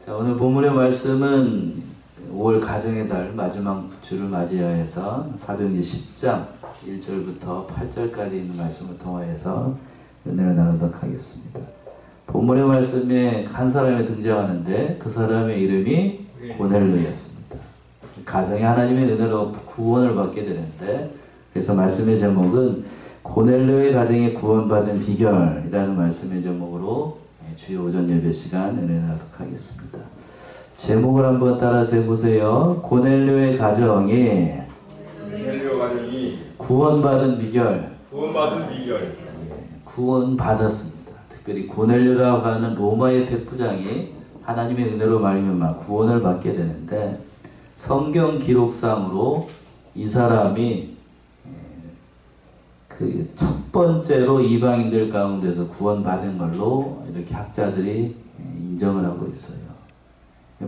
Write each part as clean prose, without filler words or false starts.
자, 오늘 본문의 말씀은 5월 가정의 달 마지막 주를 맞이하여서 사도행전 10장 1절부터 8절까지 있는 말씀을 통하여서 은혜를 나누도록 하겠습니다. 본문의 말씀에 한 사람이 등장하는데 그 사람의 이름이 고넬료였습니다. 가정에 하나님의 은혜로 구원을 받게 되는데, 그래서 말씀의 제목은 고넬료의 가정에 구원받은 비결이라는 말씀의 제목으로 주요 오전 예배 시간 은혜 나누도록 하겠습니다. 제목을 한번 따라서 해보세요. 고넬료의 가정에 구원받은 비결. 구원받았습니다. 특별히 고넬료라고 하는 로마의 백부장이 하나님의 은혜로 말미암아 구원을 받게 되는데, 성경 기록상으로 이 사람이 그 첫 번째로 이방인들 가운데서 구원받은 걸로 이렇게 학자들이 인정을 하고 있어요.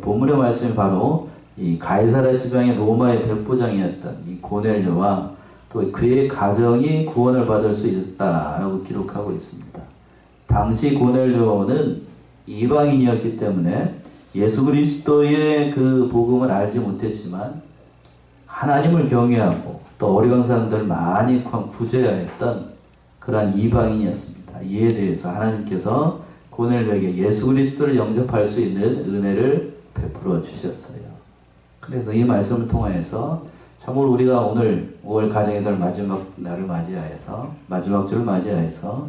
본문의 말씀이 바로 이 가이사랴 지방의 로마의 백부장이었던 이 고넬료와 또 그의 가정이 구원을 받을 수 있었다라고 기록하고 있습니다. 당시 고넬료는 이방인이었기 때문에 예수 그리스도의 그 복음을 알지 못했지만 하나님을 경외하고 또 어려운 사람들 많이 구제하였던 그러한 이방인이었습니다. 이에 대해서 하나님께서 고넬료에게 예수 그리스도를 영접할 수 있는 은혜를 베풀어 주셨어요. 그래서 이 말씀을 통하여서 참으로 우리가 오늘 5월 가정의 달 마지막 날을 맞이하여서 마지막 주를 맞이하여서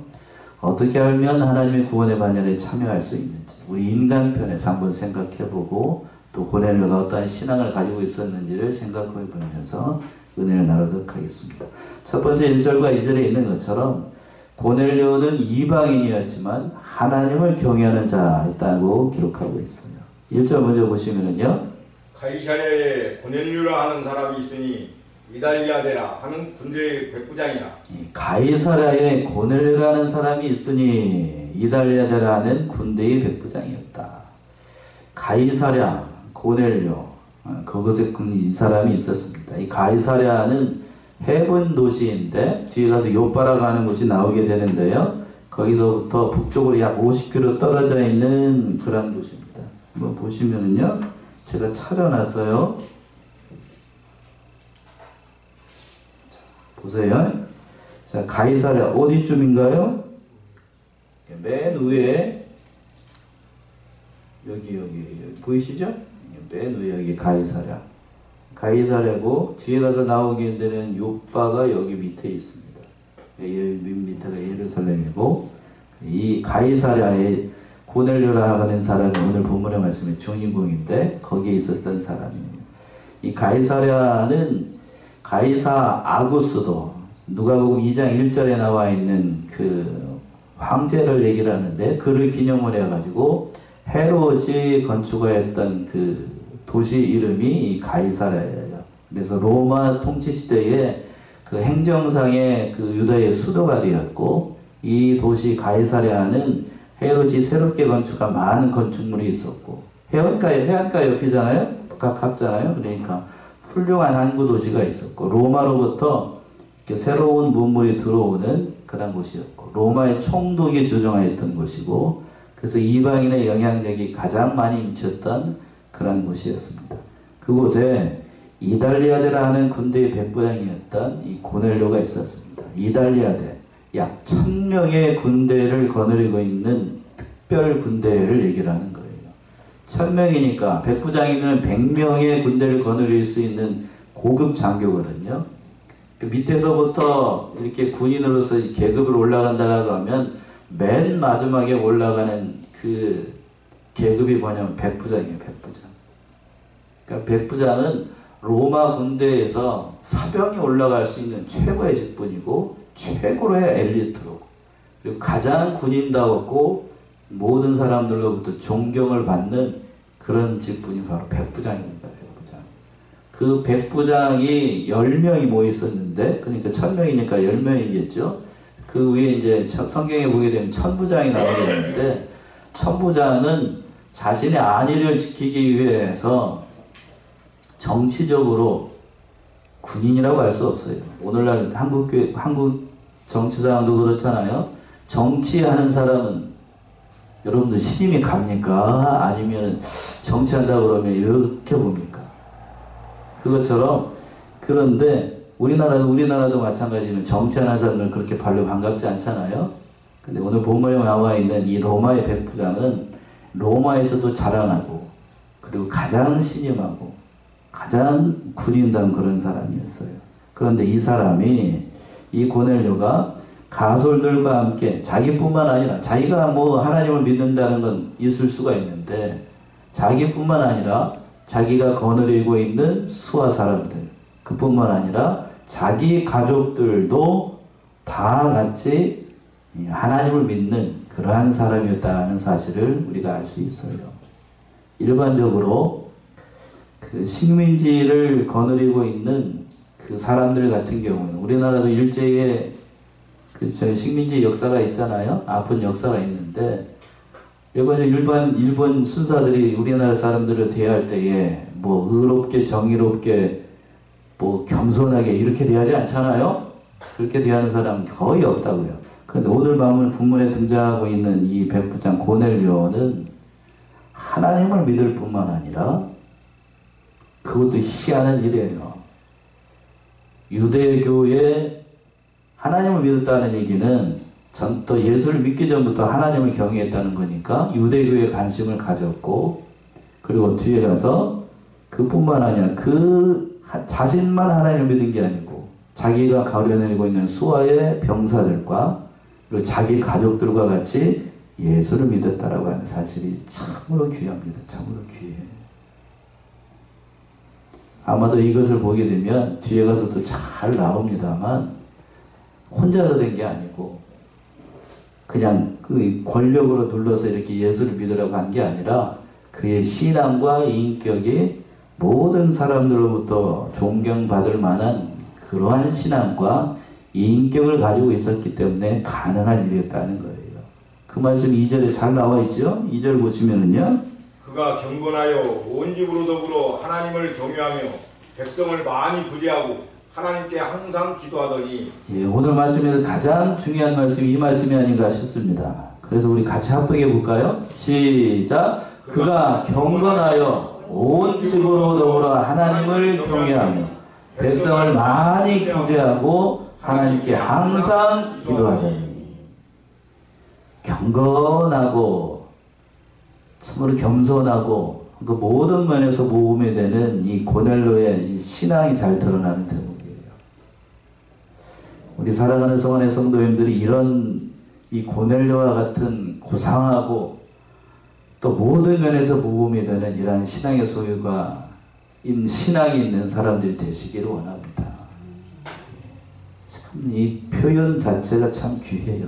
어떻게 하면 하나님의 구원의 반열에 참여할 수 있는지 우리 인간편에서 한번 생각해보고, 또 고넬료가 어떠한 신앙을 가지고 있었는지를 생각해보면서 은혜를 나누도록 하겠습니다. 첫 번째 1절과 2절에 있는 것처럼 고넬료는 이방인이었지만 하나님을 경외하는 자였다고 기록하고 있어요. 1절 먼저 보시면은요, 가이사랴에 고넬료라 하는 사람이 있으니 이달리아데라 하는 군대의 백부장이라. 가이사랴에 고넬료라는 사람이 있으니 이달리아데라 하는 군대의 백부장이었다. 가이사랴, 고넬료, 그곳에 이 사람이 있었습니다. 이 가이사랴는 해븐 도시인데 뒤에 가서 요빠라고 하는 곳이 나오게 되는데요, 거기서부터 북쪽으로 약 50km 떨어져 있는 그런 도시입니다. 한번 보시면은요, 제가 찾아놨어요. 자, 보세요. 자, 가이사랴 어디쯤인가요? 맨 위에 여기 보이시죠? 맨 위에 여기 가이사랴고 뒤에 가서 나오게 되는 요빠가 여기 밑에 있습니다. 여기 밑에가 예루살렘이고, 이 가이사랴에 고넬료라 하는 사람이 오늘 본문의 말씀의 주인공인데 거기에 있었던 사람이에요. 이 가이사랴는 가이사 아구스도, 누가복음 2장 1절에 나와 있는 그 황제를 얘기를 하는데, 그를 기념을 해가지고 헤롯이 건축하였던 그 도시 이름이 이 가이사랴예요. 그래서 로마 통치 시대에 그 행정상의 그 유다의 수도가 되었고, 이 도시 가이사랴는 헤롯이 새롭게 건축한 많은 건축물이 있었고, 해안가 옆이잖아요. 가깝잖아요. 그러니까 훌륭한 항구 도시가 있었고, 로마로부터 이렇게 새로운 문물이 들어오는 그런 곳이었고, 로마의 총독이 주정하였던 곳이고, 그래서 이방인의 영향력이 가장 많이 미쳤던 그런 곳이었습니다. 그곳에 이달리아데라 하는 군대의 백부장이었던 이 고넬료가 있었습니다. 이달리아데, 약 1000명의 군대를 거느리고 있는 특별 군대를 얘기를 하는 거예요. 1000명이니까 백부장이면 100명의 군대를 거느릴 수 있는 고급 장교거든요. 그 밑에서부터 이렇게 군인으로서 계급을 올라간다라고 하면 맨 마지막에 올라가는 그 계급이 뭐냐면 백부장이에요. 백부장. 그러니까 백부장은 로마 군대에서 사병이 올라갈 수 있는 최고의 직분이고 최고로의 엘리트로, 그리고 가장 군인다웠고 모든 사람들로부터 존경을 받는 그런 직분이 바로 백부장입니다. 백부장. 그 백부장이 10명이 모여 있었는데, 그러니까 1000명이니까 10명이겠죠. 그 위에 이제 성경에 보게 되면 천부장이 나오게 되는데, 천부장은 자신의 안위를 지키기 위해서 정치적으로 군인이라고 할 수 없어요. 오늘날 한국 정치상도 그렇잖아요. 정치하는 사람은 여러분들 신임이 갑니까? 아니면 정치한다 그러면 이렇게 봅니까? 그것처럼 그런데 우리나라도 마찬가지로 정치하는 사람들 그렇게 별로 반갑지 않잖아요. 근데 오늘 본문에 나와 있는 이 로마의 백부장은 로마에서도 자랑하고 그리고 가장 신임하고 가장 군인다운 그런 사람이었어요. 그런데 이 사람이 이 고넬료가 가솔들과 함께 자기뿐만 아니라 자기가 뭐 하나님을 믿는다는 건 있을 수가 있는데 자기뿐만 아니라 자기가 거느리고 있는 수하 사람들 그뿐만 아니라 자기 가족들도 다 같이 하나님을 믿는 그러한 사람이었다는 사실을 우리가 알 수 있어요. 일반적으로 그 식민지를 거느리고 있는 그 사람들 같은 경우는 우리나라도 일제에 그렇죠. 식민지 역사가 있잖아요. 아픈 역사가 있는데 일본 순사들이 우리나라 사람들을 대할 때에 뭐 의롭게 정의롭게 뭐 겸손하게 이렇게 대하지 않잖아요. 그렇게 대하는 사람은 거의 없다고요. 그런데 오늘 본문에 등장하고 있는 이 백부장 고넬료는 하나님을 믿을 뿐만 아니라 그것도 희한한 일이에요. 유대교에 하나님을 믿었다는 얘기는 또 예수를 믿기 전부터 하나님을 경외했다는 거니까 유대교에 관심을 가졌고 그리고 뒤에 가서 그뿐만 아니라 그 자신만 하나님을 믿은 게 아니고 자기가 가려내고 있는 수하의 병사들과 그리고 자기 가족들과 같이 예수를 믿었다라고 하는 사실이 참으로 귀합니다. 참으로 귀해요. 아마도 이것을 보게 되면 뒤에 가서도 잘 나옵니다만 혼자서 된 게 아니고 그냥 그 권력으로 눌러서 이렇게 예수를 믿으라고 한 게 아니라 그의 신앙과 인격이 모든 사람들로부터 존경받을 만한 그러한 신앙과 인격을 가지고 있었기 때문에 가능한 일이었다는 거예요. 그 말씀 2절에 잘 나와 있죠? 2절 보시면은요. 그가 경건하여 온 집으로 더불어 하나님을 경외하며 백성을 많이 구제하고 하나님께 항상 기도하더니 예, 오늘 말씀에서 가장 중요한 말씀이 이 말씀이 아닌가 싶습니다. 그래서 우리 같이 합독해 볼까요? 시작! 그가 경건하여 온 집으로 더불어 하나님을 경외하며 백성을 많이 구제하고 하나님께 항상 기도하더니 경건하고 참으로 겸손하고 그 모든 면에서 모범이 되는 이 고넬료의 이 신앙이 잘 드러나는 대목이에요. 우리 살아가는 성원의 성도님들이 이런 이 고넬료와 같은 고상하고 또 모든 면에서 모범이 되는 이러한 신앙의 소유가 신앙이 있는 사람들이 되시기를 원합니다. 참 이 표현 자체가 참 귀해요.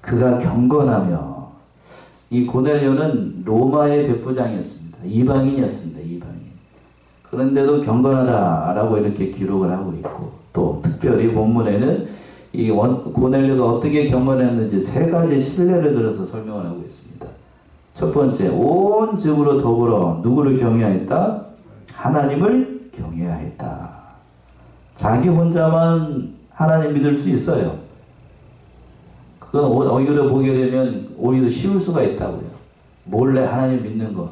그가 경건하며 이 고넬료는 로마의 백부장이었습니다. 이방인이었습니다. 이방인. 그런데도 경건하다라고 이렇게 기록을 하고 있고 또 특별히 본문에는 이 고넬료가 어떻게 경건했는지 세 가지 신뢰를 들어서 설명을 하고 있습니다. 첫 번째, 온 집으로 더불어 누구를 경외하였다? 하나님을 경외하였다. 자기 혼자만 하나님 믿을 수 있어요. 그건 오히려 보게 되면 오히려 쉬울 수가 있다고요. 몰래 하나님 믿는 거.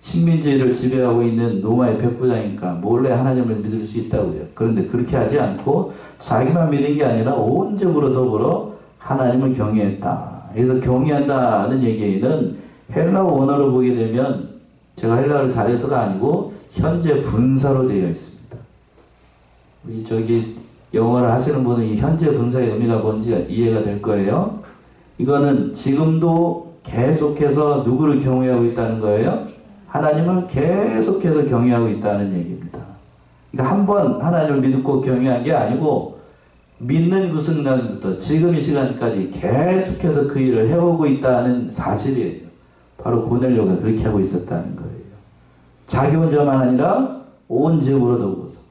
식민지를 지배하고 있는 로마의 백부장이니까 몰래 하나님을 믿을 수 있다고요. 그런데 그렇게 하지 않고 자기만 믿은 게 아니라 온 집으로 더불어 하나님을 경외했다. 그래서 경외한다는 얘기는 헬라어 원어로 보게 되면 제가 헬라어를 잘해서가 아니고 현재 분사로 되어 있습니다. 우리 저기 영어를 하시는 분은 이 현재 분사의 의미가 뭔지 이해가 될 거예요. 이거는 지금도 계속해서 누구를 경외하고 있다는 거예요? 하나님을 계속해서 경외하고 있다는 얘기입니다. 그러니까 한 번 하나님을 믿고 경외한 게 아니고 믿는 그 순간부터 지금 이 시간까지 계속해서 그 일을 해오고 있다는 사실이에요. 바로 고넬료가 그렇게 하고 있었다는 거예요. 자기 혼자만 아니라 온 집으로 더불어서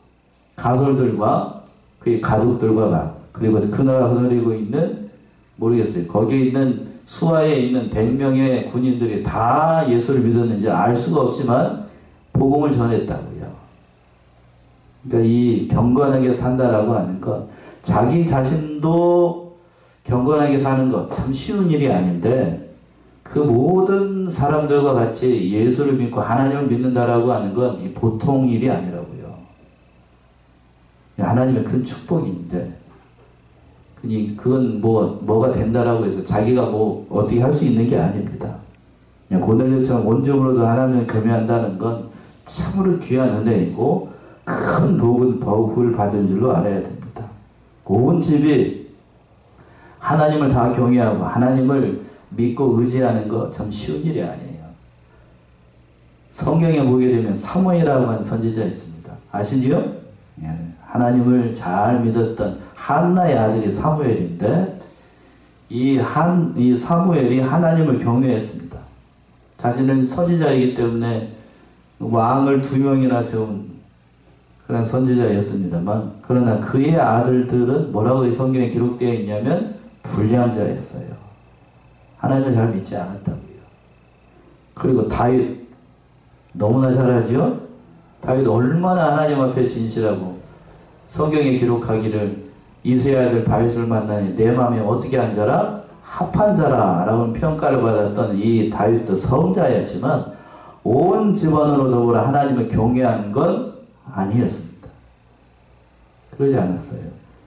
가솔들과 그의 가족들과 그리고 그나라 거느리고 있는 모르겠어요. 거기에 있는 수하에 있는 100명의 군인들이 다 예수를 믿었는지 알 수가 없지만 복음을 전했다고요. 그러니까 이 경건하게 산다라고 하는 것 자기 자신도 경건하게 사는 것 참 쉬운 일이 아닌데 그 모든 사람들과 같이 예수를 믿고 하나님을 믿는다라고 하는 건 보통 일이 아니라고요. 하나님의 큰 축복인데 그건 뭐가 된다라고 해서 자기가 어떻게 할 수 있는 게 아닙니다. 고넬료처럼 온 집으로도 하나님을 경외한다는 건 참으로 귀한 은혜이고 큰 복을 받은 줄로 알아야 됩니다. 온 집이 하나님을 다 경외하고 하나님을 믿고 의지하는 거 참 쉬운 일이 아니에요. 성경에 보게 되면 사무엘이라고 하는 선지자 있습니다. 아시지요? 예, 하나님을 잘 믿었던 한나의 아들이 사무엘인데 이 사무엘이 하나님을 경외했습니다. 자신은 선지자이기 때문에 왕을 2명이나 세운 그런 선지자였습니다만 그러나 그의 아들들은 뭐라고 성경에 기록되어 있냐면 불량자였어요. 하나님을 잘 믿지 않았다고요. 그리고 다윗 너무나 잘 알죠? 다윗 얼마나 하나님 앞에 진실하고 성경에 기록하기를 이새의 아들 다윗을 만나니 내 마음에 어떻게 한 자라? 합한 자라 라고 평가를 받았던 이 다윗도 성자였지만 온 집안으로 더불어 하나님을 경외한 건 아니었습니다. 그러지 않았어요.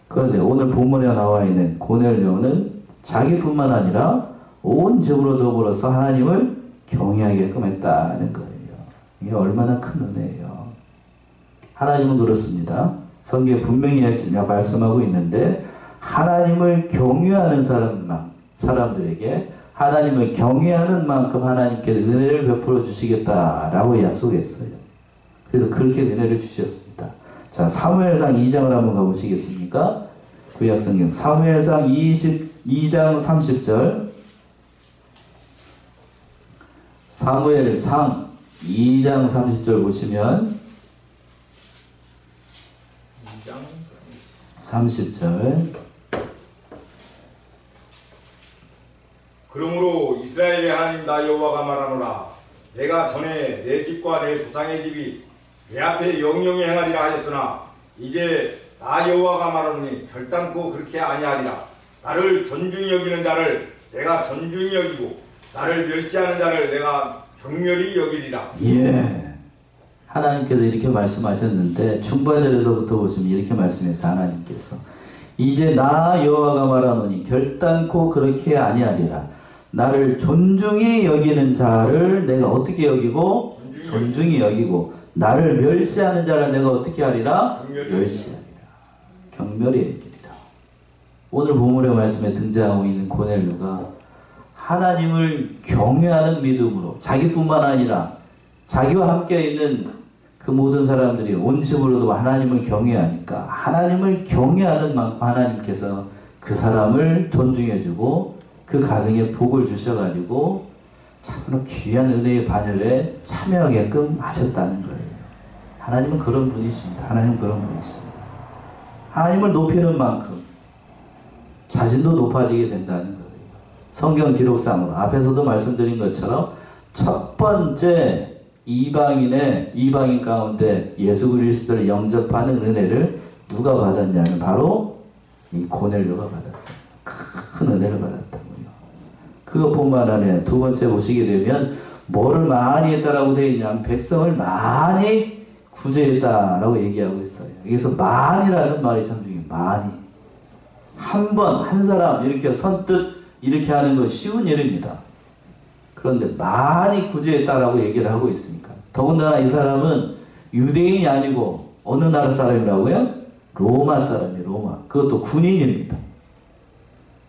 그런데 오늘 본문에 나와 있는 고넬료는 자기뿐만 아니라 온 집으로 더불어서 하나님을 경외하게끔 했다는 거예요. 이게 얼마나 큰 은혜예요. 하나님은 그렇습니다. 성경에 분명히 말씀하고 있는데 하나님을 경외하는 사람들에게 하나님을 경외하는 만큼 하나님께서 은혜를 베풀어 주시겠다라고 약속했어요. 그래서 그렇게 은혜를 주셨습니다. 자, 사무엘상 2장을 한번 가보시겠습니까? 구약성경 사무엘상 22장 30절 사무엘상 2장 30절 보시면 30절 그러므로 이스라엘의 하나님 나 여호와가 말하노라 내가 전에 내 집과 내 조상의 집이 내 앞에 영영히 행하리라 하였으나 이제 나 여호와가 말하노니 결단코 그렇게 아니하리라. 나를 존중히 여기는 자를 내가 존중히 여기고 나를 멸시하는 자를 내가 경멸히 여기리라. 예, 하나님께서 이렇게 말씀하셨는데 중반절에서부터 보시면 이렇게 말씀해서 하나님께서 이제 나 여호와가 말하노니 결단코 그렇게 아니하리라. 나를 존중히 여기는 자를 내가 어떻게 여기고? 존중히 여기고 나를 멸시하는 자를 내가 어떻게 하리라? 멸시하리라. 경멸히 여기리라. 오늘 본문의 말씀에 등장하고 있는 고넬료가 하나님을 경외하는 믿음으로 자기뿐만 아니라 자기와 함께 있는 그 모든 사람들이 온 집으로도 하나님을 경외하니까 하나님을 경외하는 만큼 하나님께서 그 사람을 존중해주고 그 가정에 복을 주셔가지고 참으로 귀한 은혜의 반열에 참여하게끔 하셨다는 거예요. 하나님은 그런 분이십니다. 하나님은 그런 분이십니다. 하나님을 높이는 만큼 자신도 높아지게 된다는 거예요. 성경 기록상으로 앞에서도 말씀드린 것처럼 첫 번째 이방인 가운데 예수 그리스도를 영접하는 은혜를 누가 받았냐면 바로 이 고넬료가 받았어요. 큰 은혜를 받았다고요. 그것뿐만 아니라 두 번째 보시게 되면 뭐를 많이 했다라고 되어 있냐면 백성을 많이 구제했다라고 얘기하고 있어요. 여기서 많이라는 말이 참 중요해요. 많이. 한 사람 이렇게 선뜻 이렇게 하는 건 쉬운 일입니다. 그런데 많이 구제했다라고 얘기를 하고 있으니까. 더군다나 이 사람은 유대인이 아니고 어느 나라 사람이라고요? 로마 사람이에요. 로마. 그것도 군인입니다.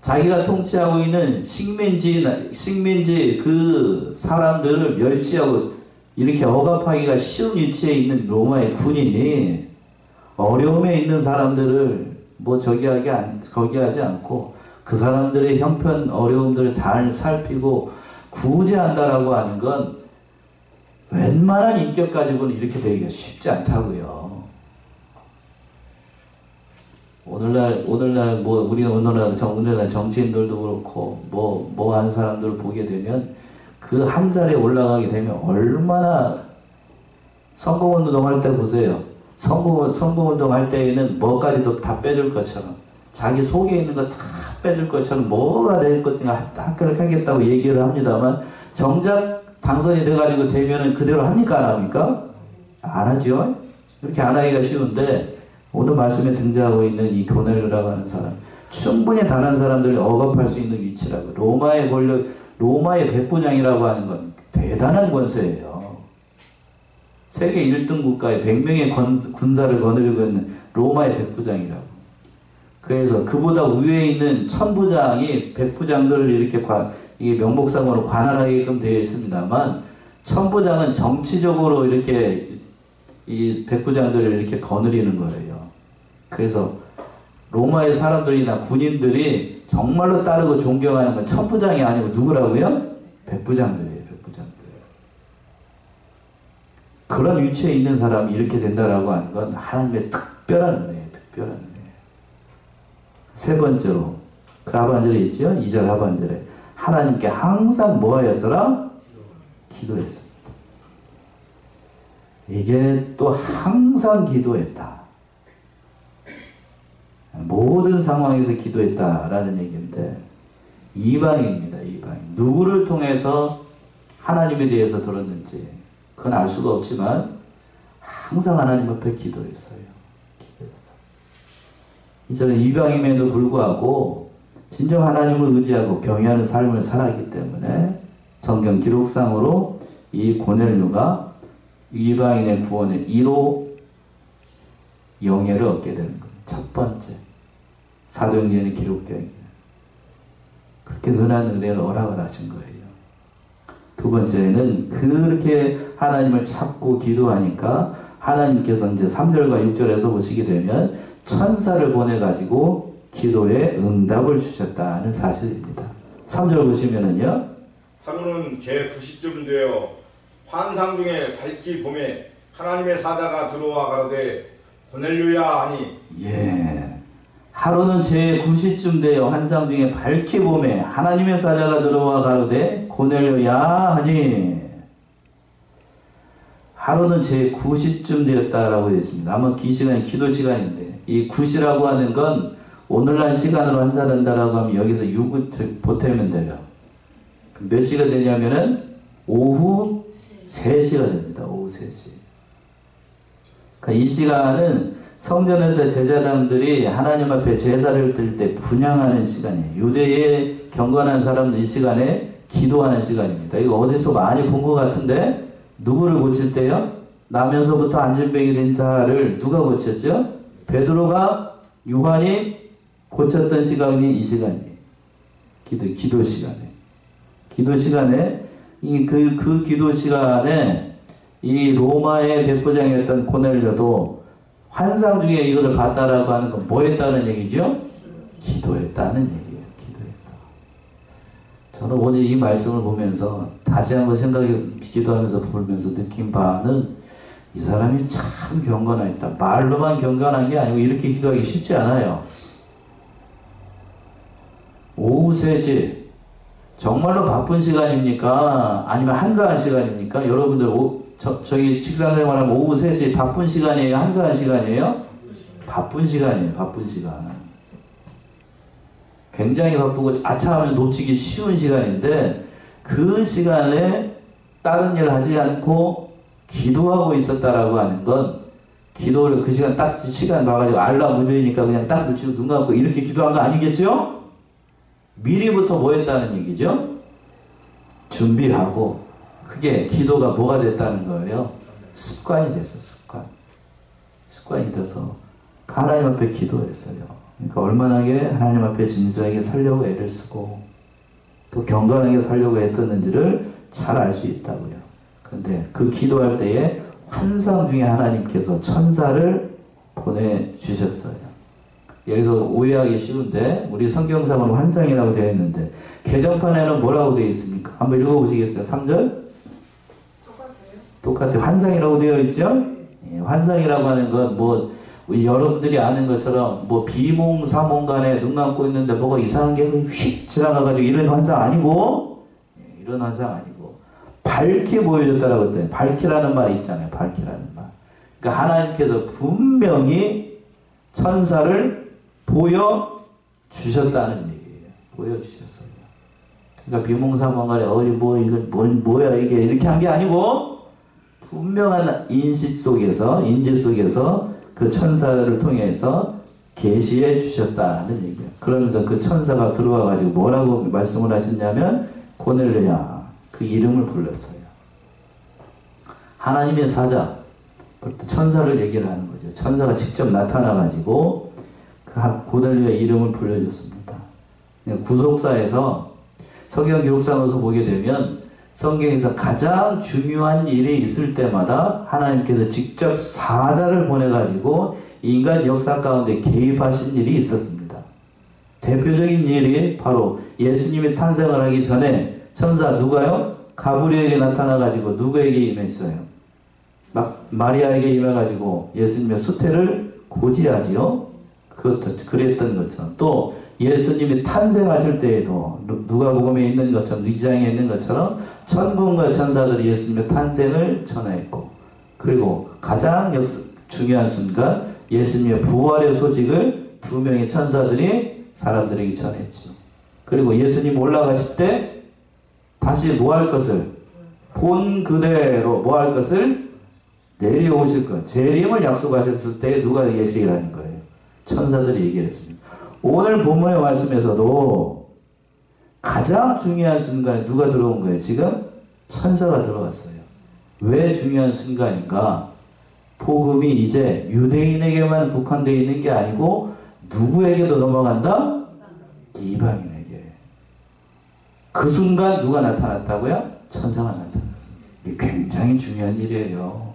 자기가 통치하고 있는 식민지 그 사람들을 멸시하고 이렇게 억압하기가 쉬운 위치에 있는 로마의 군인이 어려움에 있는 사람들을 거기하지 않고 그 사람들의 형편 어려움들을 잘 살피고 구제한다라고 하는 건 웬만한 인격 가지고는 이렇게 되기가 쉽지 않다고요. 오늘날 우리나라 정치인들도 그렇고 뭐 하는 사람들을 보게 되면 그 한 자리에 올라가게 되면 얼마나 선거운동 할 때 보세요. 선거운동 할 때에는 뭐까지도 다 빼줄 것처럼 자기 속에 있는 거 다 탁 빼줄 것처럼 뭐가 될 것인가 합격하겠다고 얘기를 합니다만 정작 당선이 돼가지고 되면은 그대로 합니까? 안 합니까? 안 하죠. 이렇게 안 하기가 쉬운데 오늘 말씀에 등장하고 있는 이 고넬료라고 하는 사람 충분히 다른 사람들이 억압할 수 있는 위치라고. 로마의 백부장이라고 하는 건 대단한 권세예요. 세계 1등 국가의 100명의 군사를 거느리고 있는 로마의 백부장이라고. 그래서 그보다 위에 있는 천부장이 백부장들을 이렇게 이게 명목상으로 관할하게끔 되어 있습니다만 천부장은 정치적으로 이렇게 이 백부장들을 이렇게 거느리는 거예요. 그래서 로마의 사람들이나 군인들이 정말로 따르고 존경하는 건 천부장이 아니고 누구라고요? 백부장들이에요. 백부장들. 그런 위치에 있는 사람이 이렇게 된다라고 하는 건 하나님의 특별한 은혜예요. 특별한 은혜. 세 번째로 그 하반절에 있죠? 2절 하반절에 하나님께 항상 뭐 하였더라? 기도했습니다. 이게 또 항상 기도했다. 모든 상황에서 기도했다라는 얘기인데 이방입니다. 이방. 누구를 통해서 하나님에 대해서 들었는지 그건 알 수가 없지만 항상 하나님 앞에 기도했어요. 이제는 이방임에도 불구하고 진정 하나님을 의지하고 경외하는 삶을 살았기 때문에 성경 기록상으로 이 고넬료가 이방인의 구원의 1호 영예를 얻게 되는 거예요. 첫 번째 사도행전에 기록되어 있는 그렇게 은한 은혜를 허락을 하신 거예요. 두 번째는 그렇게 하나님을 찾고 기도하니까 하나님께서 이제 3절과 6절에서 보시게 되면 천사를 보내가지고 기도에 응답을 주셨다는 사실입니다. 3절 보시면은요. 하루는 제 9시쯤 되어 환상 중에 밝기 봄에 하나님의 사자가 들어와 가로되 고넬료야 하니. 예. 하루는 제 9시쯤 되어 환상 중에 밝기 봄에 하나님의 사자가 들어와 가로되 고넬료야 하니. 하루는 제 9시쯤 되었다라고 되어 있습니다. 아마 이 시간이 기도 시간인데 이 9시라고 하는 건 오늘날 시간으로 환산한다라고 하면 여기서 6을 보태면 돼요. 몇 시가 되냐면은 오후 3시가 됩니다. 오후 3시. 그러니까 이 시간은 성전에서 제사장들이 하나님 앞에 제사를 드릴 때 분향하는 시간이에요. 유대의 경건한 사람은 이 시간에 기도하는 시간입니다. 이거 어디서 많이 본 것 같은데 누구를 고칠 때요? 나면서부터 안진병이 된 자를 누가 고쳤죠? 베드로가 요한이 고쳤던 시간이 이 시간이에요. 기도 시간에. 기도 시간에 그 기도 시간에 이 로마의 백부장이었던 고넬료도 환상 중에 이것을 봤다라고 하는 건 뭐 했다는 얘기죠? 기도했다는 얘기예요. 기도했다. 저는 오늘 이 말씀을 보면서 다시 한번 기도하면서 보면서 느낀 바는 이 사람이 참 경건하다. 말로만 경건한 게 아니고 이렇게 기도하기 쉽지 않아요. 오후 3시 정말로 바쁜 시간입니까? 아니면 한가한 시간입니까? 여러분들 저희 직장생활하면 오후 3시 바쁜 시간이에요? 한가한 시간이에요? 바쁜 시간이에요. 바쁜 시간. 굉장히 바쁘고 아차하면 놓치기 쉬운 시간인데 그 시간에 다른 일 하지 않고 기도하고 있었다라고 하는 건 기도를 그 시간 딱 시간 봐가지고 알람 울리니까 그냥 딱 놓치고 눈 감고 이렇게 기도한 거 아니겠죠? 미리부터 뭐 했다는 얘기죠? 준비하고 그게 기도가 뭐가 됐다는 거예요? 습관이 됐어. 습관이 돼서 하나님 앞에 기도했어요. 그러니까 얼마나 하나님 앞에 진실하게 살려고 애를 쓰고 또 경건하게 살려고 애썼는지를 잘 알 수 있다고요. 근데 그 기도할 때에 환상 중에 하나님께서 천사를 보내주셨어요. 여기서 오해하기 쉬운데 우리 성경상으로 환상이라고 되어 있는데 개정판에는 뭐라고 되어 있습니까? 한번 읽어보시겠어요? 3절? 똑같아요. 환상이라고 되어 있죠? 예, 환상이라고 하는 건 여러분들이 아는 것처럼 비몽사몽 간에 눈 감고 있는데 뭐가 이상한 게 휙 지나가가지고 이런 환상 아니고, 이런 환상 아니고, 밝게 보여줬다라고 했더니, 밝히라는 말이 있잖아요. 밝히라는 말. 그러니까 하나님께서 분명히 천사를 보여주셨다는 얘기예요. 보여주셨어요. 그러니까 비몽사몽간에 뭐야 이게 이렇게 한 게 아니고 분명한 인지 속에서 그 천사를 통해서 계시해 주셨다는 얘기예요. 그러면서 그 천사가 들어와 가지고 뭐라고 말씀을 하셨냐면 고넬료야 그 이름을 불렀어요. 하나님의 사자 천사를 얘기를 하는 거죠. 천사가 직접 나타나 가지고 그 고넬료의 이름을 불러줬습니다. 구속사에서 성경 기록상에서 보게 되면 성경에서 가장 중요한 일이 있을 때마다 하나님께서 직접 사자를 보내가지고 인간 역사 가운데 개입하신 일이 있었습니다. 대표적인 일이 바로 예수님이 탄생을 하기 전에 천사 누가요? 가브리엘이 나타나가지고 누구에게 임했어요? 마리아에게 임해가지고 예수님의 수태를 고지하지요. 그랬던 것처럼 또 예수님이 탄생하실 때에도 누가복음에 있는 것처럼 위장에 있는 것처럼 천군과 천사들이 예수님의 탄생을 전하였고 그리고 가장 중요한 순간 예수님의 부활의 소식을 2명의 천사들이 사람들에게 전했죠. 그리고 예수님 올라가실 때 다시 뭐 할 것을 본 그대로 뭐 할 것을 내려오실 것 재림을 약속하셨을 때 누가 예식을 하는 거예요? 천사들이 얘기를 했습니다. 오늘 본문의 말씀에서도 가장 중요한 순간에 누가 들어온 거예요? 지금 천사가 들어왔어요. 왜 중요한 순간인가? 복음이 이제 유대인에게만 국한되어 있는 게 아니고 누구에게도 넘어간다? 이방인에게. 그 순간 누가 나타났다고요? 천사가 나타났습니다. 이게 굉장히 중요한 일이에요.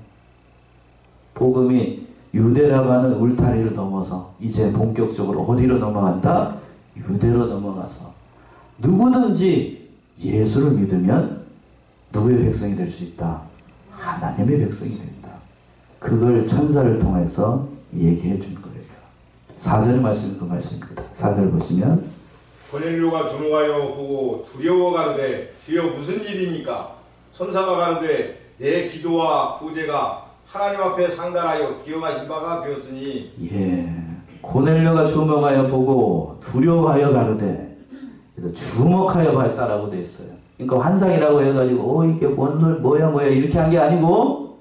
복음이 유대라고 하는 울타리를 넘어서 이제 본격적으로 어디로 넘어간다? 유대로 넘어가서 누구든지 예수를 믿으면 누구의 백성이 될 수 있다? 하나님의 백성이 된다. 그걸 천사를 통해서 얘기해 준 거예요. 4절의 말씀은 그 말씀입니다. 4절 보시면 고넬료가 주목하여 보고 두려워 가로되 주여 무슨 일입니까? 천사가 가로되 내 기도와 구제가 하나님 앞에 상달하여 기억하신 바가 되었으니 고넬료가 주목하여 보고 두려워하여 가로되 그래서 주목하여 봤다라고 되어 있어요. 그러니까 환상이라고 해가지고 이게 뭐야 이렇게 한 게 아니고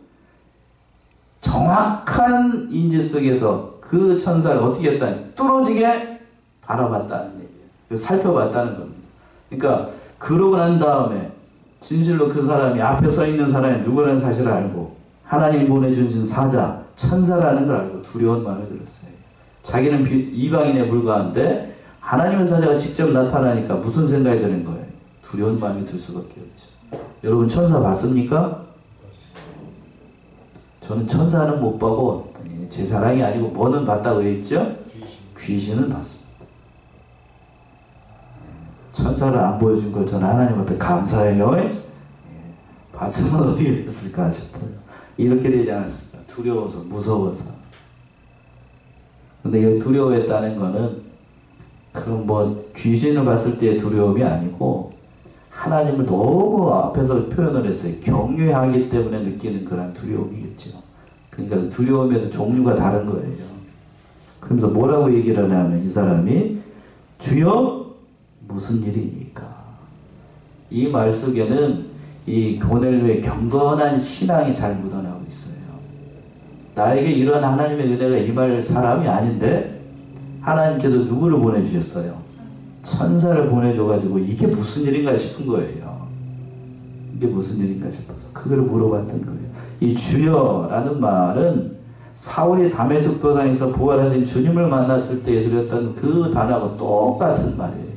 정확한 인지 속에서 그 천사를 어떻게 했다? 뚫어지게 바라봤다는 얘기예요. 살펴봤다는 겁니다. 그러니까 그러고 난 다음에 진실로 그 사람이 앞에 서 있는 사람이 누구라는 사실을 알고 하나님이 보내주신 사자, 천사라는 걸 알고 두려운 마음이 들었어요. 자기는 이방인에 불과한데 하나님의 사자가 직접 나타나니까 무슨 생각이 드는 거예요? 두려운 마음이 들 수밖에 없죠. 여러분 천사 봤습니까? 저는 천사는 못 보고 제 사랑이 아니고 뭐는 봤다고 했죠? 귀신은 봤습니다. 천사를 안 보여준 걸 저는 하나님 앞에 감사해요. 봤으면 어떻게 됐을까 싶어요. 이렇게 되지 않았습니까? 두려워서 무서워서. 근데 이 두려워했다는 거는 그럼 귀신을 봤을 때의 두려움이 아니고 하나님을 너무 앞에서 표현을 했어요. 경외하기 때문에 느끼는 그런 두려움이겠죠. 그러니까 두려움에도 종류가 다른 거예요. 그러면서 뭐라고 얘기를 하냐면 이 사람이 주여 무슨 일이니까. 이 말 속에는 이 고넬료의 경건한 신앙이 잘 묻어나오고 있어요. 나에게 이런 하나님의 은혜가 임할 사람이 아닌데 하나님께서 누구를 보내주셨어요? 천사를 보내줘가지고 이게 무슨 일인가 싶은 거예요. 이게 무슨 일인가 싶어서 그걸 물어봤던 거예요. 이 주여라는 말은 사울이 다메섹 도상에서 부활하신 주님을 만났을 때 들었던 그 단어하고 똑같은 말이에요.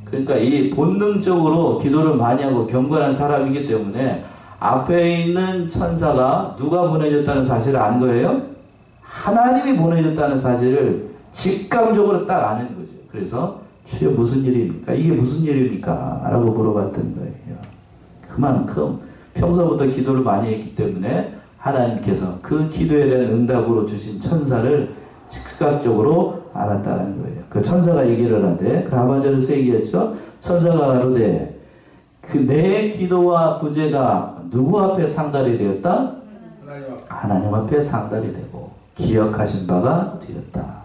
그러니까 이 본능적으로 기도를 많이 하고 경건한 사람이기 때문에 앞에 있는 천사가 누가 보내줬다는 사실을 안 거예요? 하나님이 보내줬다는 사실을 직감적으로 딱 아는 거죠. 그래서 주여 무슨 일입니까? 이게 무슨 일입니까? 라고 물어봤던 거예요. 그만큼 평소부터 기도를 많이 했기 때문에 하나님께서 그 기도에 대한 응답으로 주신 천사를 즉각적으로 알았다는 거예요. 그 천사가 얘기를 하되 그 하반절에서 얘기했죠. 천사가 가로되 그 내 기도와 구제가 누구 앞에 상달이 되었다? 하나님 앞에 상달이 되고 기억하신 바가 되었다.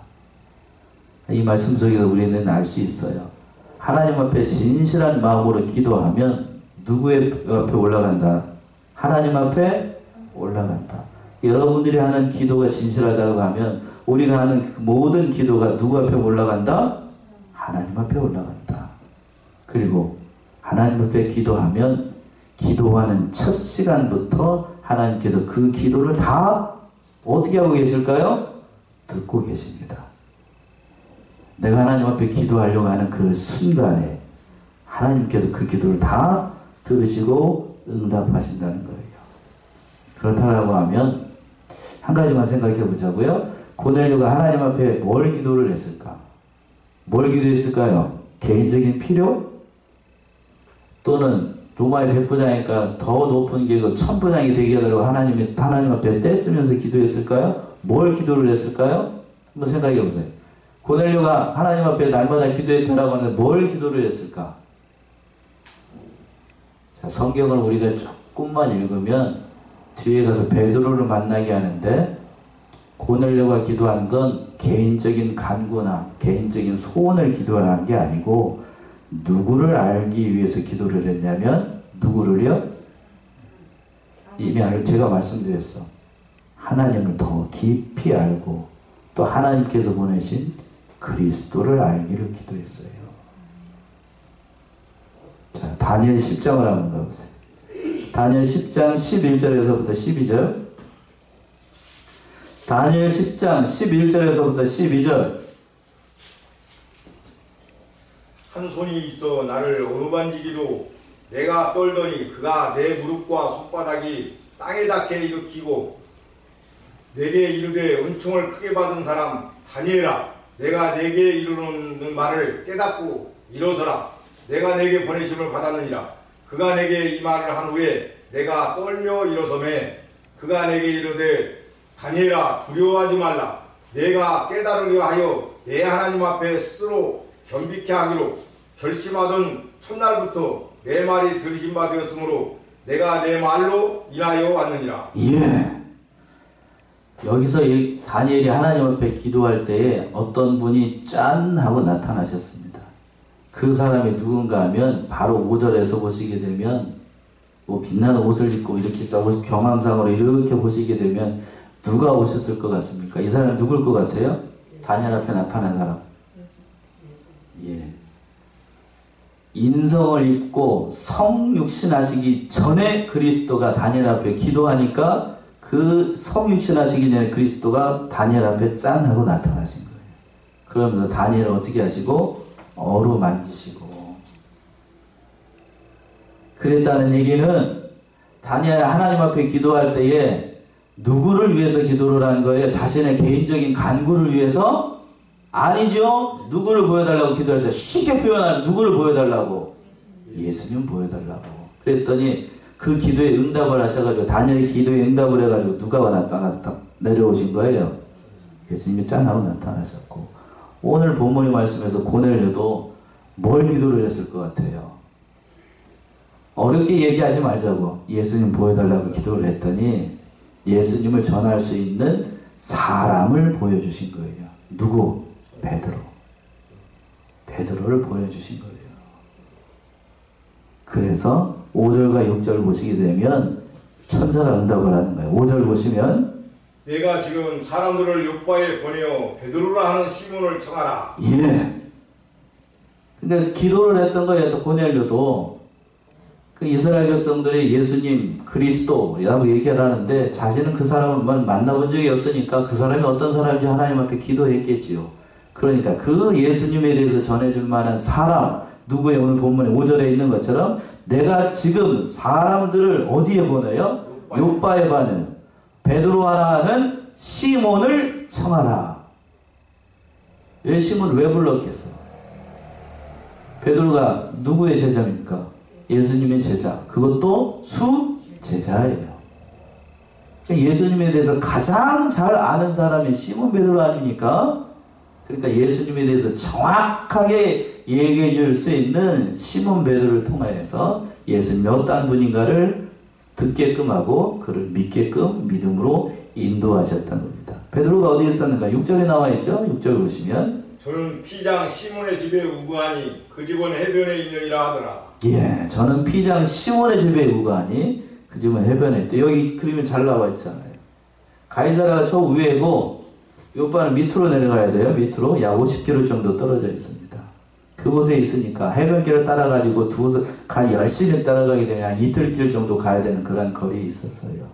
이 말씀 속에서 우리는 알 수 있어요. 하나님 앞에 진실한 마음으로 기도하면 누구의 앞에 올라간다? 하나님 앞에 올라간다. 여러분들이 하는 기도가 진실하다고 하면 우리가 하는 그 모든 기도가 누구 앞에 올라간다? 하나님 앞에 올라간다. 그리고 하나님 앞에 기도하면 기도하는 첫 시간부터 하나님께서 그 기도를 다 어떻게 하고 계실까요? 듣고 계십니다. 내가 하나님 앞에 기도하려고 하는 그 순간에 하나님께서 그 기도를 다 들으시고 응답하신다는 거예요. 그렇다고 하면 한 가지만 생각해 보자고요. 고넬료가 하나님 앞에 뭘 기도를 했을까? 뭘 기도했을까요? 개인적인 필요? 또는 로마의 백부장이니까 더 높은 계급 천부장이 되게 해달라고 하나님 앞에 떼쓰면서 기도했을까요? 뭘 기도를 했을까요? 한번 생각해 보세요. 고넬료가 하나님 앞에 날마다 기도했다라고 하는데 뭘 기도를 했을까? 자, 성경을 우리가 조금만 읽으면 뒤에 가서 베드로를 만나게 하는데 고넬료가 기도한 건 개인적인 간구나 개인적인 소원을 기도하는 게 아니고 누구를 알기 위해서 기도를 했냐면 누구를요? 이미 제가 말씀드렸어. 하나님을 더 깊이 알고 또 하나님께서 보내신 그리스도를 알기를 기도했어요. 자, 다니엘 10장을 한번 가보세요. 다니엘 10장 11절에서부터 12절. 다니엘 10장 11절에서부터 12절. 한 손이 있어 나를 어루만지기로 내가 떨더니 그가 내 무릎과 손바닥이 땅에 닿게 일으키고 내게 이르되 은총을 크게 받은 사람 다니엘아 내가 내게 이르는 말을 깨닫고 일어서라 내가 내게 보내심을 받았느니라 그가 내게 이 말을 한 후에 내가 떨며 일어서매 그가 내게 이르되 다니엘아 두려워하지 말라 내가 깨달으려 하여 내 하나님 앞에 스스로 겸비케 하기로 결심하던 첫날부터 내 말이 들으신 바 되었으므로 내가 내 말로 인하여 왔느니라. 예. 여기서 이 다니엘이 하나님 앞에 기도할 때에 어떤 분이 짠 하고 나타나셨습니다. 그 사람이 누군가 하면 바로 5절에서 보시게 되면 뭐 빛나는 옷을 입고 이렇게 경황상으로 이렇게 보시게 되면 누가 오셨을 것 같습니까? 이 사람은 누굴 것 같아요? 다니엘 앞에 나타난 사람. 예. 인성을 입고 성육신하시기 전에 그리스도가 다니엘 앞에 기도하니까 그 성육신하시기 전에 그리스도가 다니엘 앞에 짠 하고 나타나신 거예요. 그러면서 다니엘을 어떻게 하시고 어루만지시고 그랬다는 얘기는 다니엘이 하나님 앞에 기도할 때에 누구를 위해서 기도를 한 거예요? 자신의 개인적인 간구를 위해서? 아니죠. 누구를 보여달라고 기도했어요. 쉽게 표현하면 누구를 보여달라고? 예수님 보여달라고. 그랬더니 그 기도에 응답을 하셔가지고 다니엘의 기도에 응답을 해가지고 누가 내려오신 거예요? 예수님이 짠하고 나타나셨고 오늘 본문의 말씀에서 고넬료도 뭘 기도를 했을 것 같아요? 어렵게 얘기하지 말자고 예수님 보여달라고 기도를 했더니 예수님을 전할 수 있는 사람을 보여주신 거예요. 누구? 베드로. 베드로를 보여주신 거예요. 그래서 5절과 6절 보시게 되면 천사가 응답을 하는 거예요. 5절 보시면 내가 지금 사람들을 요바에 보내어 베드로라 하는 시몬을 청하라. 예. 그러니까 기도를 했던 거예요. 또 고넬료도 그 이스라엘 백성들이 예수님 그리스도라고 얘기를 하는데 자신은 그 사람을 만나본 적이 없으니까 그 사람이 어떤 사람인지 하나님 앞에 기도했겠지요. 그러니까 그 예수님에 대해서 전해줄 만한 사람 누구의 오늘 본문에 5절에 있는 것처럼 내가 지금 사람들을 어디에 보내요? 요바에 보내요. 베드로라는 시몬을 청하라. 왜 시몬을 왜 불렀겠어? 베드로가 누구의 제자입니까? 예수님의 제자. 그것도 수제자예요. 예수님에 대해서 가장 잘 아는 사람이 시몬 베드로 아닙니까? 그러니까 예수님에 대해서 정확하게 얘기해 줄 수 있는 시몬 베드로를 통하여서 예수님이 어떠한 분인가를 듣게끔 하고 그를 믿게끔 믿음으로 인도하셨다는 겁니다. 베드로가 어디에 있었는가? 6절에 나와 있죠? 6절 보시면 저는 피장 시몬의 집에 우거하니 그 집은 해변에 있느니라 하더라. 예, 저는 피장 시몬의 집에 우거하니 그 집은 해변에 있다. 여기 그림이 잘 나와 있잖아요. 가이사랴가 저 위에고 이 오빠는 밑으로 내려가야 돼요. 밑으로 약 50km 정도 떨어져 있습니다. 그곳에 있으니까 해변길을 따라가지고 열심히 따라가게 되면 이틀길 정도 가야 되는 그런 거리에 있었어요.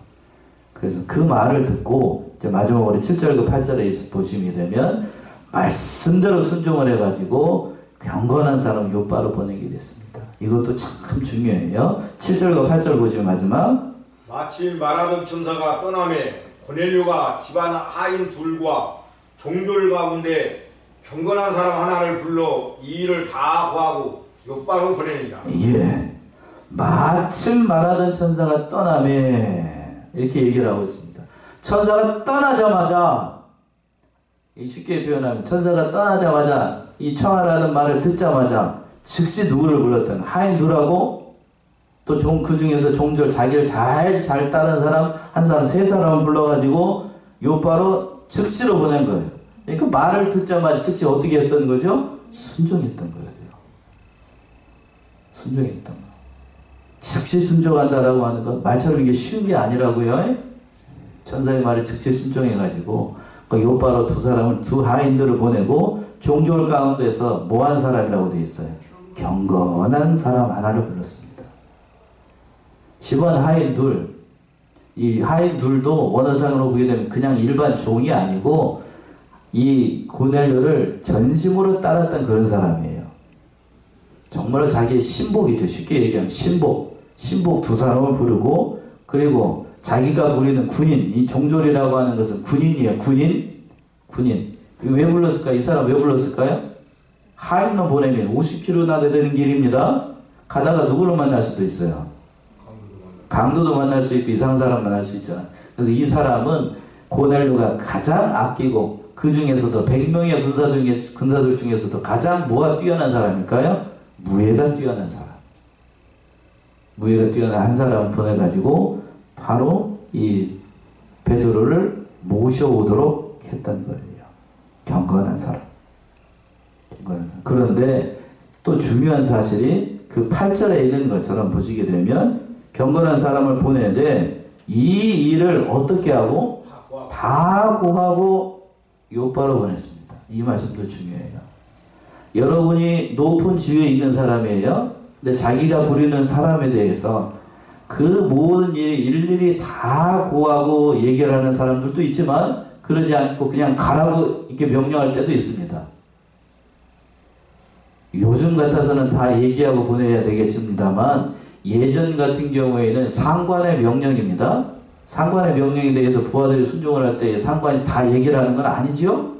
그래서 그 말을 듣고 이제 마지막으로 7절과 8절에 보시게 되면 말씀대로 순종을 해가지고 경건한 사람 욥바로 보내게 됐습니다. 이것도 참 중요해요. 7절과 8절 보시면 마지막 마침 말하던 천사가 떠나매 고넬료가 집안 하인 둘과 종들 가운데 경건한 사람 하나를 불러 이 일을 다 구하고 욥바로 보내니라. 예, 마침 말하던 천사가 떠나매 이렇게 얘기를 하고 있습니다. 천사가 떠나자마자 쉽게 표현하면 천사가 떠나자마자 이 청하라는 말을 듣자마자 즉시 누구를 불렀던 하인 둘하고 또 그 중에서 종절 자기를 잘 따르는 사람 한 사람 세 사람을 불러가지고 욥바로 즉시로 보낸 거예요. 그러니까 말을 듣자마자 즉시 어떻게 했던 거죠? 순종했던 거예요. 순종했던 거. 즉시 순종한다라고 하는 건 말처럼 이게 쉬운 게 아니라고요. 천사의 말에 즉시 순종해가지고 욥바로 두 하인들을 보내고 종졸 가운데서 뭐한 사람이라고 되어 있어요? 경건한 사람 하나를 불렀습니다. 집안 하인 둘, 이 하인 둘도 원어상으로 보게 되면 그냥 일반 종이 아니고 이 고넬료를 전심으로 따랐던 그런 사람이에요. 정말로 자기의 신복이죠. 쉽게 얘기하면 신복 두 사람을 부르고 그리고 자기가 부리는 군인, 이 종졸이라고 하는 것은 군인이에요. 군인. 왜 불렀을까요? 이 사람 왜 불렀을까요? 하인만 보내면 50km나 되는 길입니다. 가다가 누구를 만날 수도 있어요. 강도도 만날 수 있고 이상한 사람 만날 수 있잖아. 그래서 이 사람은 고넬료가 가장 아끼고 그 중에서도 100명의 군사들 중에서도 가장 뭐가 뛰어난 사람일까요? 무예가 뛰어난 사람. 무예가 뛰어난 한 사람을 보내가지고 바로 이 베드로를 모셔오도록 했던 거예요. 경건한 사람. 그런데 또 중요한 사실이 그 8절에 있는 것처럼 보시게 되면 경건한 사람을 보내는데 이 일을 어떻게 하고? 다 구하고 욥바로 보냈습니다. 이 말씀도 중요해요. 여러분이 높은 지위에 있는 사람이에요. 근데 자기가 부리는 사람에 대해서 그 모든 일이 일일이 다 구하고 얘기를 하는 사람들도 있지만 그러지 않고 그냥 가라고 이렇게 명령할 때도 있습니다. 요즘 같아서는 다 얘기하고 보내야 되겠습니다만 예전 같은 경우에는 상관의 명령입니다. 상관의 명령에 대해서 부하들이 순종을 할 때 상관이 다 얘기를 하는 건 아니죠?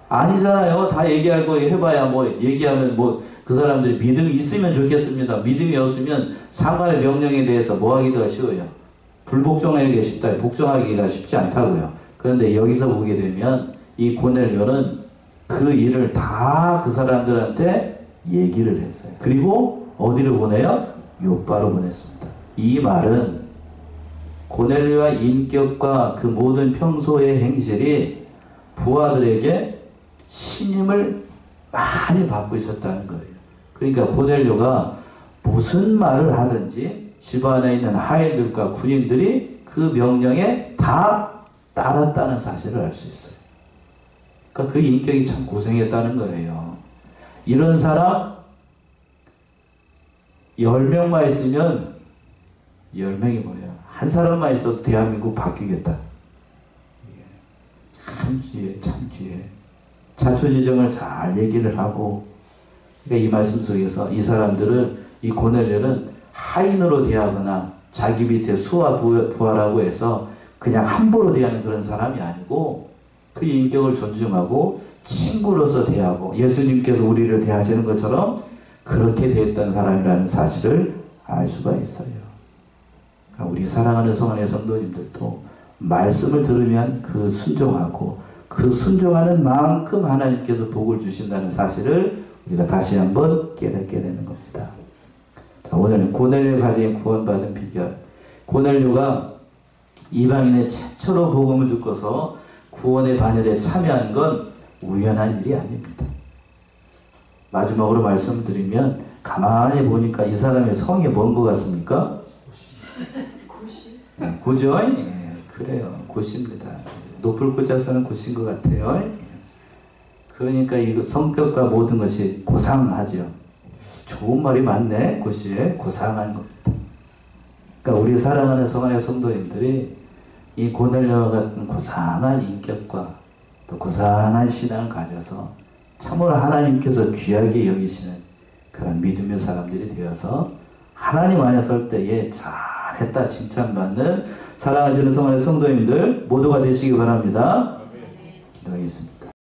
아니잖아요. 다 얘기하고 해봐야 얘기하면 그 사람들이 믿음이 있으면 좋겠습니다. 믿음이 없으면 상관의 명령에 대해서 하기가 쉬워요. 불복종하기가 쉽다. 복종하기가 쉽지 않다고요. 그런데 여기서 보게 되면 이 고넬료는 그 일을 다 그 사람들한테 얘기를 했어요. 그리고 어디로 보내요? 욥바로 보냈습니다. 이 말은 고넬료의 인격과 그 모든 평소의 행실이 부하들에게 신임을 많이 받고 있었다는 거예요. 그러니까 고넬료가 무슨 말을 하든지 집안에 있는 하인들과 군인들이 그 명령에 다 따랐다는 사실을 알 수 있어요. 그러니까 그 인격이 참 고생했다는 거예요. 이런 사람 10명만 있으면 10명이 뭐야? 한 사람만 있어도 대한민국 바뀌겠다. 참 귀해. 자초지정을 잘 얘기를 하고 그러니까 이 말씀 속에서 이 사람들을 이 고넬료는 하인으로 대하거나 자기 밑에 수하 부하라고 해서 그냥 함부로 대하는 그런 사람이 아니고 그 인격을 존중하고 친구로서 대하고 예수님께서 우리를 대하시는 것처럼 그렇게 대했던 사람이라는 사실을 알 수가 있어요. 우리 사랑하는 성안의 성도님들도 말씀을 들으면 그 순종하고 그 순종하는 만큼 하나님께서 복을 주신다는 사실을 우리가 다시 한번 깨닫게 되는 겁니다. 자, 오늘은 고넬료가 가진 구원받은 비결. 고넬료가 이방인의 최초로 복음을 듣고서 구원의 반열에 참여한 건 우연한 일이 아닙니다. 마지막으로 말씀드리면 가만히 보니까 이 사람의 성이 뭔 것 같습니까? 예, 고죠? 예, 그래요. 고십니다. 높을 고자서는 고신 것 같아요. 예. 그러니까 이 성격과 모든 것이 고상하죠. 좋은 말이 많네. 고시에 고상한 겁니다. 그러니까 우리 사랑하는 성안의 성도님들이 이 고넬료와 같은 고상한 인격과 또 고상한 신앙을 가져서 참으로 하나님께서 귀하게 여기시는 그런 믿음의 사람들이 되어서 하나님 안에 설 때에 잘했다 칭찬받는 사랑하시는 성안의 성도님들 모두가 되시기 바랍니다. 기도하겠습니다.